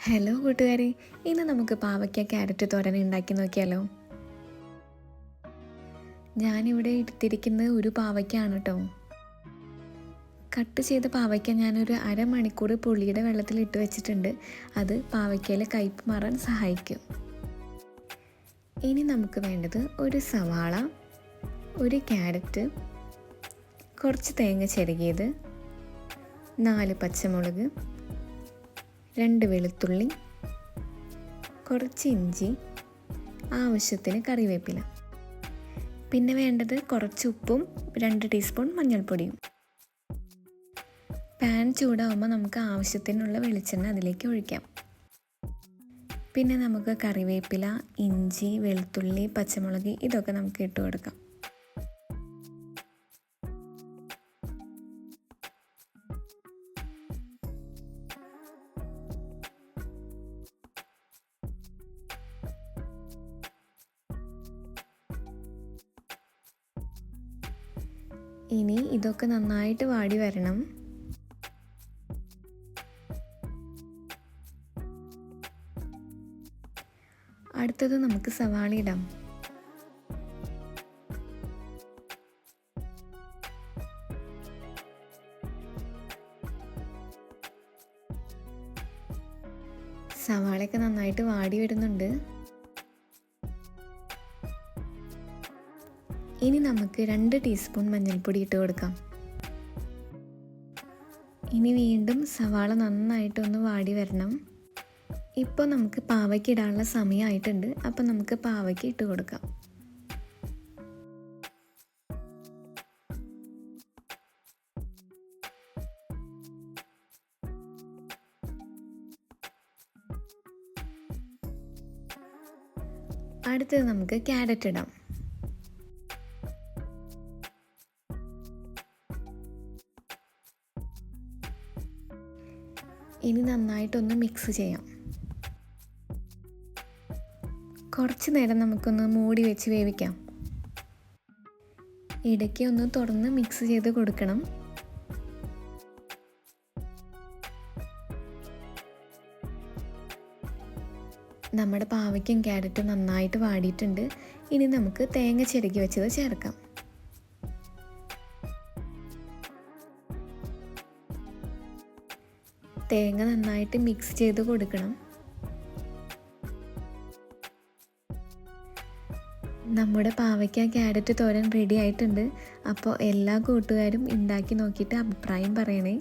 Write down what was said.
Hello കൂട്ടുകാരെ, ഇന്ന് നമുക്ക് പാവയ്ക്ക ക്യാരറ്റ് തോരൻ ഉണ്ടാക്കി നോക്കിയാലോ. ഞാനിവിടെ എടുത്തിരിക്കുന്നത് ഒരു പാവയ്ക്കാണ് കേട്ടോ. കട്ട് ചെയ്ത പാവയ്ക്ക ഞാനൊരു അരമണിക്കൂർ പുളിയുടെ വെള്ളത്തിൽ ഇട്ട് വെച്ചിട്ടുണ്ട്. അത് പാവയ്ക്കയിലെ കയ്പ്പ് മാറാൻ സഹായിക്കും. ഇനി നമുക്ക് വേണ്ടത് ഒരു സവാള, ഒരു ക്യാരറ്റ്, കുറച്ച് തേങ്ങ ചിരകിയത്, 4 പച്ചമുളക്, 2 വെളുത്തുള്ളി, കുറച്ച് ഇഞ്ചി, ആവശ്യത്തിന് കറിവേപ്പില. പിന്നെ വേണ്ടത് കുറച്ച് ഉപ്പും 2 ടീസ്പൂൺ മഞ്ഞൾപ്പൊടിയും. പാൻ ചൂടാവുമ്പോൾ നമുക്ക് ആവശ്യത്തിനുള്ള വെളിച്ചെണ്ണ അതിലേക്ക് ഒഴിക്കാം. പിന്നെ നമുക്ക് കറിവേപ്പില, ഇഞ്ചി, വെളുത്തുള്ളി, പച്ചമുളക് ഇതൊക്കെ നമുക്ക് ഇട്ട് കൊടുക്കാം. ഇനി ഇതൊക്കെ നന്നായിട്ട് വാടി വരണം. അടുത്തത് നമുക്ക് സവാള ഇടാം. സവാളയൊക്കെ നന്നായിട്ട് വാടി വരുന്നുണ്ട്. ഇനി നമുക്ക് 2 ടീസ്പൂൺ മഞ്ഞൾപ്പൊടി ഇട്ട് കൊടുക്കാം. ഇനി വീണ്ടും സവാള നന്നായിട്ടൊന്ന് വാടി വരണം. ഇപ്പോൾ നമുക്ക് പാവയ്ക്ക് ഇടാനുള്ള സമയമായിട്ടുണ്ട്. അപ്പോൾ നമുക്ക് പാവയ്ക്ക് ഇട്ട് കൊടുക്കാം. അടുത്തത് നമുക്ക് ക്യാരറ്റ് ഇടാം. ഇനി നന്നായിട്ടൊന്ന് മിക്സ് ചെയ്യാം. കുറച്ച് നേരം നമുക്കൊന്ന് മൂടി വെച്ച് വേവിക്കാം. ഇടയ്ക്ക് ഒന്ന് തുറന്ന് മിക്സ് ചെയ്ത് കൊടുക്കണം. നമ്മുടെ പാവയ്ക്കും ക്യാരറ്റും നന്നായിട്ട് വാടിയിട്ടുണ്ട്. ഇനി നമുക്ക് തേങ്ങ ചിരകി വെച്ചത് ചേർക്കാം. തേങ്ങ നന്നായിട്ട് മിക്സ് ചെയ്ത് കൊടുക്കണം. നമ്മുടെ പാവയ്ക്ക ക്യാരറ്റ് തോരൻ റെഡി ആയിട്ടുണ്ട്. അപ്പോൾ എല്ലാ കൂട്ടുകാരും ഉണ്ടാക്കി നോക്കിയിട്ട് അഭിപ്രായം പറയണേ.